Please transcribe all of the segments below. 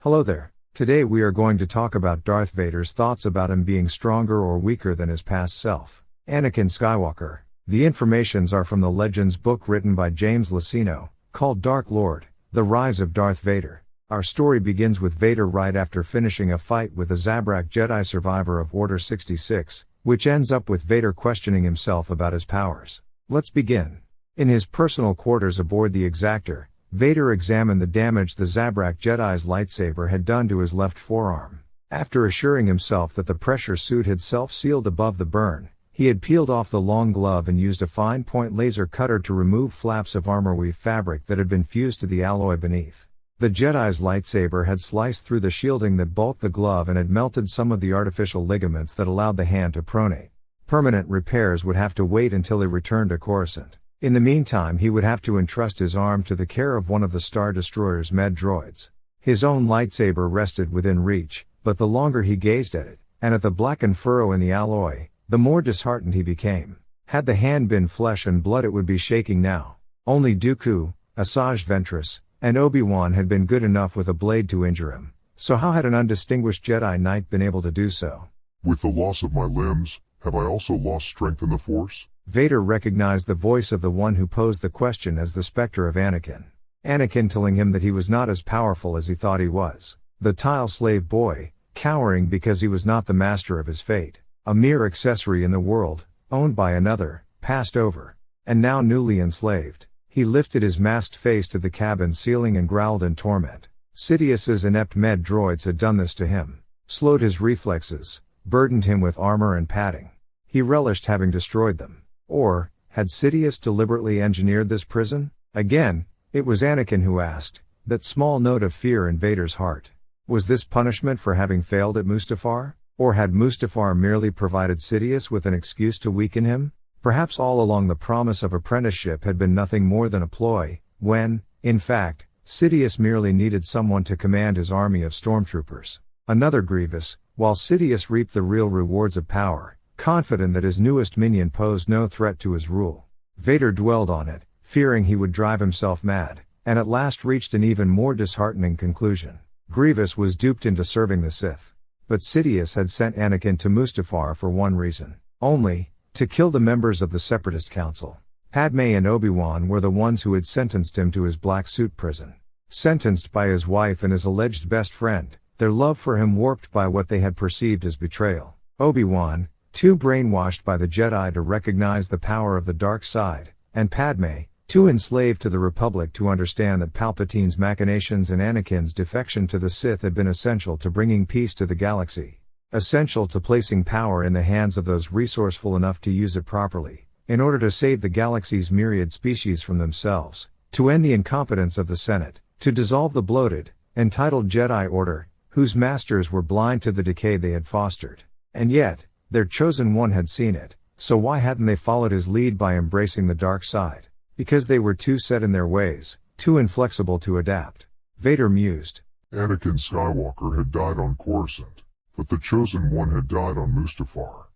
Hello there. Today we are going to talk about Darth Vader's thoughts about him being stronger or weaker than his past self. Anakin Skywalker. The informations are from the Legends book written by James Luceno, called Dark Lord, The Rise of Darth Vader. Our story begins with Vader right after finishing a fight with a Zabrak Jedi survivor of Order 66, which ends up with Vader questioning himself about his powers. Let's begin. In his personal quarters aboard the Exactor, Vader examined the damage the Zabrak Jedi's lightsaber had done to his left forearm. After assuring himself that the pressure suit had self-sealed above the burn, he had peeled off the long glove and used a fine-point laser cutter to remove flaps of armor-weave fabric that had been fused to the alloy beneath. The Jedi's lightsaber had sliced through the shielding that bulked the glove and had melted some of the artificial ligaments that allowed the hand to pronate. Permanent repairs would have to wait until he returned to Coruscant. In the meantime, he would have to entrust his arm to the care of one of the Star Destroyer's med droids. His own lightsaber rested within reach, but the longer he gazed at it, and at the blackened furrow in the alloy, the more disheartened he became. Had the hand been flesh and blood, it would be shaking now. Only Dooku, Asajj Ventress, and Obi-Wan had been good enough with a blade to injure him, so how had an undistinguished Jedi Knight been able to do so? With the loss of my limbs, have I also lost strength in the Force? Vader recognized the voice of the one who posed the question as the specter of Anakin. Anakin telling him that he was not as powerful as he thought he was. The tile slave boy, cowering because he was not the master of his fate. A mere accessory in the world, owned by another, passed over. And now newly enslaved. He lifted his masked face to the cabin ceiling and growled in torment. Sidious's inept med droids had done this to him. Slowed his reflexes, burdened him with armor and padding. He relished having destroyed them. Or, had Sidious deliberately engineered this prison? Again, it was Anakin who asked, that small note of fear in Vader's heart. Was this punishment for having failed at Mustafar? Or had Mustafar merely provided Sidious with an excuse to weaken him? Perhaps all along the promise of apprenticeship had been nothing more than a ploy, when, in fact, Sidious merely needed someone to command his army of stormtroopers. Another Grievous, while Sidious reaped the real rewards of power, confident that his newest minion posed no threat to his rule. Vader dwelled on it, fearing he would drive himself mad, and at last reached an even more disheartening conclusion. Grievous was duped into serving the Sith. But Sidious had sent Anakin to Mustafar for one reason. Only, to kill the members of the Separatist Council. Padme and Obi-Wan were the ones who had sentenced him to his black suit prison. Sentenced by his wife and his alleged best friend, their love for him warped by what they had perceived as betrayal. Obi-Wan, too brainwashed by the Jedi to recognize the power of the dark side, and Padme, too enslaved to the Republic to understand that Palpatine's machinations and Anakin's defection to the Sith had been essential to bringing peace to the galaxy. Essential to placing power in the hands of those resourceful enough to use it properly, in order to save the galaxy's myriad species from themselves, to end the incompetence of the Senate, to dissolve the bloated, entitled Jedi Order, whose masters were blind to the decay they had fostered. And yet, their chosen one had seen it, so why hadn't they followed his lead by embracing the dark side? Because they were too set in their ways, too inflexible to adapt. Vader mused. Anakin Skywalker had died on Coruscant, but the chosen one had died on Mustafar.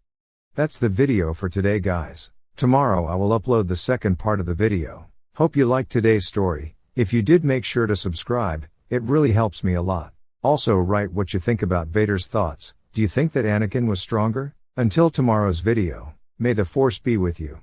That's the video for today, guys. Tomorrow I will upload the second part of the video. Hope you liked today's story. If you did, make sure to subscribe, it really helps me a lot. Also write what you think about Vader's thoughts. Do you think that Anakin was stronger? Until tomorrow's video, may the Force be with you.